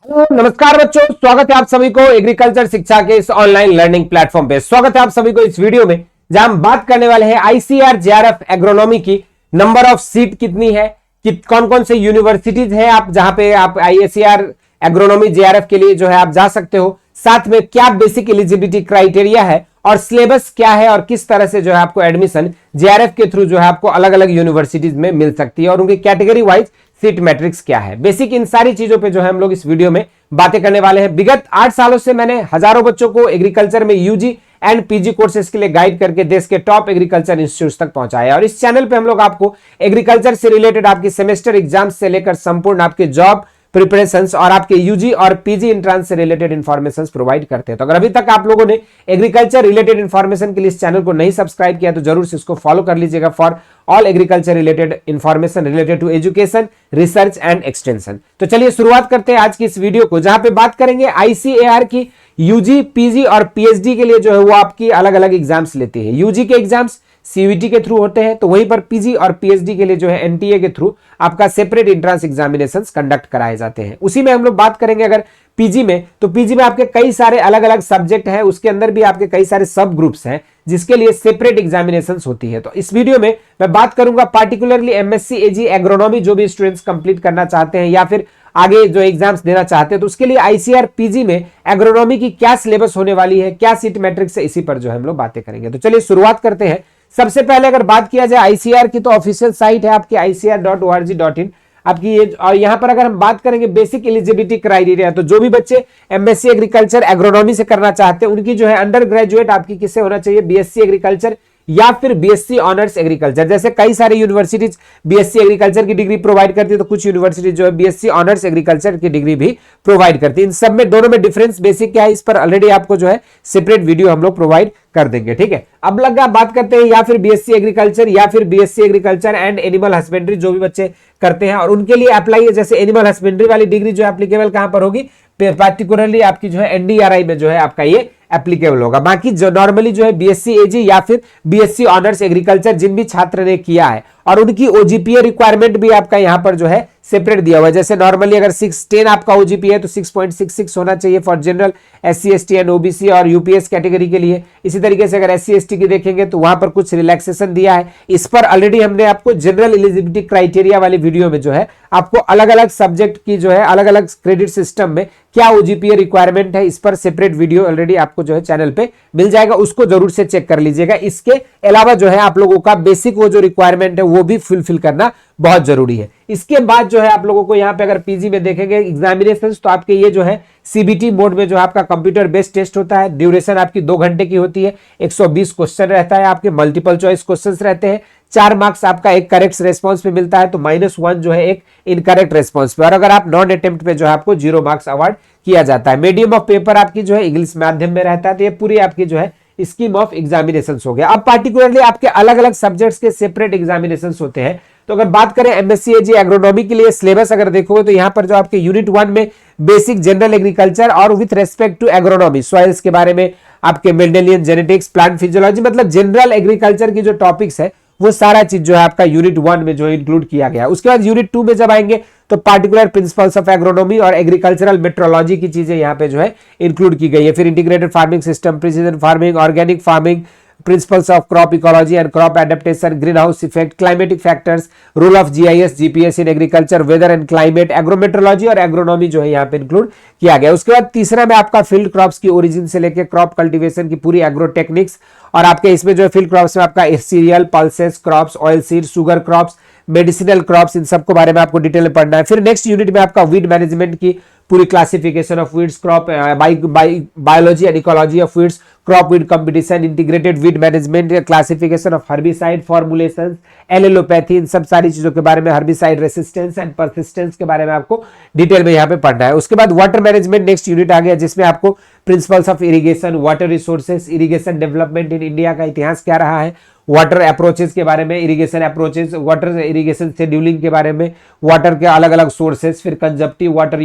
Hello नमस्कार बच्चों, स्वागत है आप सभी को एग्रीकल्चर शिक्षा के इस ऑनलाइन लर्निंग प्लेटफॉर्म पे। स्वागत है आप सभी को इस वीडियो में जहां हम बात करने वाले हैं आईसीआर जेआरएफ एग्रोनॉमी की नंबर ऑफ सीट कितनी है, कौन कौन से यूनिवर्सिटीज है आप जहां पे आप आईसीआर एग्रोनॉमी जेआरएफ के लिए जो है आप जा सकते हो, साथ में क्या बेसिक एलिजिबिलिटी क्राइटेरिया है और सिलेबस क्या है और किस तरह से जो है आपको एडमिशन जेआरएफ के थ्रू जो है आपको अलग अलग यूनिवर्सिटीज में मिल सकती है और उनकी कैटेगरी वाइज सीट मैट्रिक्स क्या है। बेसिक इन सारी चीजों पे जो है हम लोग इस वीडियो में बातें करने वाले हैं। विगत 8 सालों से मैंने हजारों बच्चों को एग्रीकल्चर में यूजी एंड पीजी कोर्सेज के लिए गाइड करके देश के टॉप एग्रीकल्चर इंस्टीट्यूट तक पहुंचाया और इस चैनल पे हम लोग आपको एग्रीकल्चर से रिलेटेड आपकी सेमेस्टर एग्जाम से लेकर संपूर्ण आपके जॉब प्रिपरेशंस और आपके यूजी और पीजी एंट्रेंस से रिलेटेड इंफॉर्मेशन प्रोवाइड करते हैं। तो अगर अभी तक आप लोगों ने एग्रीकल्चर रिलेटेड इंफॉर्मेशन के लिए इस चैनल को नहीं सब्सक्राइब किया तो जरूर से इसको फॉलो कर लीजिएगा for all agriculture related information related to education, research and extension. तो चलिए शुरुआत करते हैं आज की इस वीडियो को, जहां पे बात करेंगे आईसीएआर की यूजी, पीजी और पीएचडी के लिए जो है वो आपकी अलग अलग एग्जाम्स लेते हैं। यूजी के एग्जाम्स सीयूईटी के थ्रू होते हैं, तो वहीं पर पीजी और पीएचडी के लिए जो है एनटीए के थ्रू आपका सेपरेट एंट्रेंस एग्जामिनेशंस कंडक्ट कराए जाते हैं। उसी में हम लोग बात करेंगे अगर पीजी में, तो पीजी में आपके कई सारे अलग अलग सब्जेक्ट हैं, उसके अंदर भी आपके कई सारे सब ग्रुप्स हैं जिसके लिए सेपरेट एग्जामिनेशंस होती है। तो इस वीडियो में मैं बात करूंगा पार्टिकुलरली एमएससी एजी एग्रोनॉमी जो भी स्टूडेंट्स कंप्लीट करना चाहते हैं या फिर आगे जो एग्जाम्स देना चाहते हैं, तो उसके लिए आईसीआर पीजी में एग्रोनॉमी की क्या सिलेबस होने वाली है, क्या सीट मैट्रिक्स है, इसी पर जो है हम लोग बातें करेंगे। तो चलिए शुरुआत करते हैं। सबसे पहले अगर बात किया जाए आईसीआर की, तो ऑफिशियल साइट है आपकी icr.org.in आपकी ये, और यहां पर अगर हम बात करेंगे बेसिक एलिजिबिलिटी क्राइटेरिया, तो जो भी बच्चे एमएससी एग्रीकल्चर एग्रोनॉमी से करना चाहते हैं उनकी जो है अंडर ग्रेजुएट आपकी किससे होना चाहिए, बीएससी एग्रीकल्चर या फिर बीएससी ऑनर्स एग्रीकल्चर। जैसे कई सारे यूनिवर्सिटीज बीएससी एग्रीकल्चर की डिग्री प्रोवाइड करती है, तो कुछ यूनिवर्सिटी जो है बीएससी ऑनर्स एग्रीकल्चर की डिग्री भी प्रोवाइड करती है। इन सब में दोनों में डिफरेंस बेसिक क्या है, इस पर ऑलरेडी आपको जो है सेपरेट वीडियो हम लोग प्रोवाइड कर देंगे। ठीक है, अब लगा बात करते हैं या फिर बीएससी एग्रीकल्चर या फिर BSc agriculture and animal husbandry जो भी बच्चे करते हैं और उनके लिए अप्लाई है। जैसे एनिमल हस्बेंड्री वाली डिग्री जो एप्लीकेबल कहां पर होगी, पार्टिकुलरली आपकी जो है एनडीआरआई में जो है आपका ये एप्लीकेबल होगा। बाकी जो नॉर्मली जो है बीएससी एजी या फिर बीएससी ऑनर्स एग्रीकल्चर जिन भी छात्र ने किया है और उनकी ओजीपीए रिक्वायरमेंट भी आपका यहां पर जो है सेपरेट दिया हुआ है। जैसे नॉर्मली अगर 610 आपका ओजीपीए है तो 6.66 होना चाहिए for general, SC ST and OBC और यूपीएस कैटेगरी के लिए। इसी तरीके से अगर एससी एसटी की देखेंगे तो वहां पर कुछ रिलैक्सेशन दिया है। इस पर ऑलरेडी हमने आपको जनरल एलिजिबिलिटी क्राइटेरिया वाली वीडियो में जो है आपको अलग अलग सब्जेक्ट की जो है अलग अलग क्रेडिट सिस्टम में क्या ओजीपीए रिक्वायरमेंट है, इस पर सेपरेट वीडियो ऑलरेडी आपको जो है चैनल पे मिल जाएगा, उसको जरूर से चेक कर लीजिएगा। इसके अलावा जो है आप लोगों का बेसिक वो जो रिक्वायरमेंट है वो भी फुलफिल करना बहुत जरूरी है। इसके बाद जो है आप लोगों को यहाँ पे अगर पीजी में देखेंगे एग्जामिनेशन, तो आपके ये जो है सीबीटी मोड में जो आपका कंप्यूटर बेस्ड टेस्ट होता है। ड्यूरेशन आपकी 2 घंटे की होती है, 120 क्वेश्चन रहता है, आपके मल्टीपल चॉइस क्वेश्चंस रहते हैं। 4 मार्क्स आपका एक करेक्ट रेस्पॉन्स पे मिलता है, तो -1 जो है एक इनकरेक्ट रेस्पॉन्स पे, और अगर आप नॉन अटेम्प्ट पे जो है आपको 0 मार्क्स अवार्ड किया जाता है। मीडियम ऑफ पेपर आपकी जो है इंग्लिश माध्यम में रहता है। तो ये पूरी आपकी जो है स्कीम ऑफ एग्जामिनेशन हो गया। अब पार्टिकुलरली आपके अलग अलग सब्जेक्ट्स के सेपरेट एग्जामिनेशन होते हैं। तो अगर बात करें एमएससी एजी एग्रोनॉमी के लिए सिलेबस अगर देखोगे तो यहां पर जो आपके यूनिट 1 में बेसिक जनरल एग्रीकल्चर और with respect to agronomy, soils के बारे में, आपके मेंडेलियन जेनेटिक्स, प्लांट फिजियोलॉजी, मतलब जनरल एग्रीकल्चर की जो टॉपिक्स है वो सारा चीज जो है आपका यूनिट 1 में जो इंक्लूड किया गया। उसके बाद यूनिट 2 में जब आएंगे तो पार्टिकुलर प्रिंसिपल्स ऑफ एग्रोनॉमी और एग्रीकल्चरल मेट्रोलॉजी की चीजें यहाँ पे जो है इंक्लूड की गई है। फिर integrated farming system, precision farming, organic farming, principles of crop ecology and crop adaptation, green house effect, climatic factors, role of GIS GPS in agriculture, weather and climate, agrometeorology और एग्रोनॉमी जो है यहाँ पे include किया गया। उसके बाद तीसरा में आपका फील्ड क्रॉप्स की ओरिजिन से लेकर क्रॉप कल्टीवेशन की पूरी एग्रो टेक्निक्स, और आपके इसमें जो है फील्ड क्रॉप्स में आपका cereal, pulses crops, oil seed, sugar crops, medicinal crops, इन सबको बारे में आपको डिटेल में पढ़ना है। फिर नेक्स्ट यूनिट में आपका वीड मैनेजमेंट की पूरी classification of weeds, crop biology and ecology of weeds, crop weed competition, integrated weed management, classification of herbicide formulations, allelopathy, इन सब सारी चीजों के बारे में, हर्बिसाइड रेसिस्टेंस एंड परसिस्टेंस के बारे में आपको डिटेल में यहाँ पे पढ़ना है। उसके बाद वाटर मैनेजमेंट नेक्स्ट यूनिट आ गया, जिसमें आपको principles of irrigation, water resources, irrigation development in India का इतिहास क्या रहा है, वाटर अप्रोचेस के बारे में, irrigation approaches, water irrigation scheduling के बारे में, वाटर के अलग अलग सोर्सेस, फिर कंजप्टिव वाटर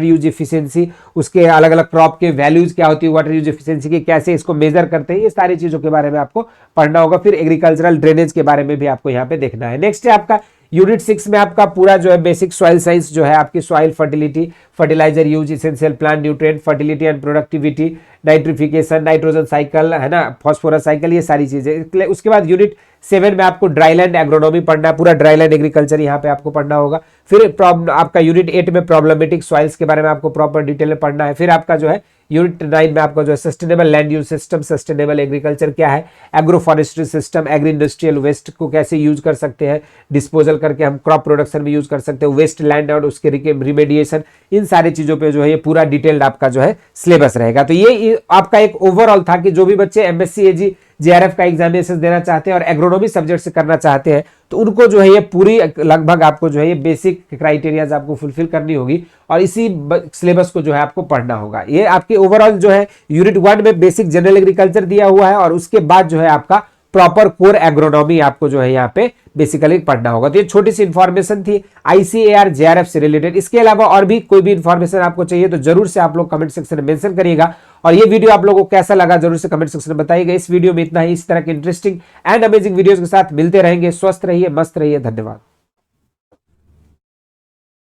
यूज एफिशिएंसी, उसके अलग अलग क्रॉप के वैल्यूज क्या होती है वाटर यूज एफिशिएंसी की, कैसे इसको मेजर करते हैं, ये सारी चीजों के बारे में आपको पढ़ना होगा। फिर एग्रीकल्चरल ड्रेनेज के बारे में भी आपको यहाँ पे देखना है। नेक्स्ट है आपका यूनिट 6 में आपका पूरा जो है बेसिक सॉइल साइंस जो है, आपकी soil fertility, fertiliser use, essential plant nutrient, fertility and productivity, nitrification, nitrogen cycle है ना, फॉस्फोरस साइकिल, ये सारी चीजें। उसके बाद यूनिट 7 में आपको ड्राईलैंड एग्रोनॉमी पढ़ना है, पूरा ड्राईलैंड एग्रीकल्चर यहाँ पे आपको पढ़ना होगा। फिर आपका यूनिट 8 में प्रॉब्लमेटिक सॉइल्स के बारे में आपको प्रॉपर डिटेल में पढ़ना है। फिर आपका जो है यूनिट 9 में आपका जो है sustainable land use system, sustainable agriculture क्या है, agro forestry system, agri industrial waste को कैसे यूज कर सकते हैं, डिस्पोजल करके हम क्रॉप प्रोडक्शन में यूज कर सकते हैं, वेस्ट लैंड और उसके रिमेडिएशन, इन सारी चीजों पे जो है ये पूरा डिटेल्ड आपका जो है सिलेबस रहेगा। तो ये आपका एक ओवरऑल था कि जो भी बच्चे एमएससी एजी जेआरएफ का एग्जामिनेशन देना चाहते हैं और एग्रोनॉमी सब्जेक्ट से करना चाहते हैं, तो उनको जो है ये पूरी लगभग आपको जो है ये बेसिक क्राइटेरियाज आपको फुलफिल करनी होगी और इसी सिलेबस को जो है आपको पढ़ना होगा। ये आपके ओवरऑल जो है यूनिट 1 में बेसिक जनरल एग्रीकल्चर दिया हुआ है और उसके बाद जो है आपका प्रॉपर कोर एग्रोनॉमी आपको जो है यहाँ पे बेसिकली पढ़ना होगा। तो ये छोटी सी इंफॉर्मेशन थी आईसीएआर जेआरएफ से रिलेटेड। इसके अलावा और भी कोई भी इंफॉर्मेशन आपको चाहिए तो जरूर से आप लोग कमेंट सेक्शन में मेंशन करिएगा। और ये वीडियो आप लोगों को कैसा लगा जरूर से कमेंट सेक्शन में बताइएगा। इस वीडियो में इतना ही। इस तरह के इंटरेस्टिंग एंड अमेजिंग वीडियोस के साथ मिलते रहेंगे। स्वस्थ रहिए, मस्त रहिए। धन्यवाद।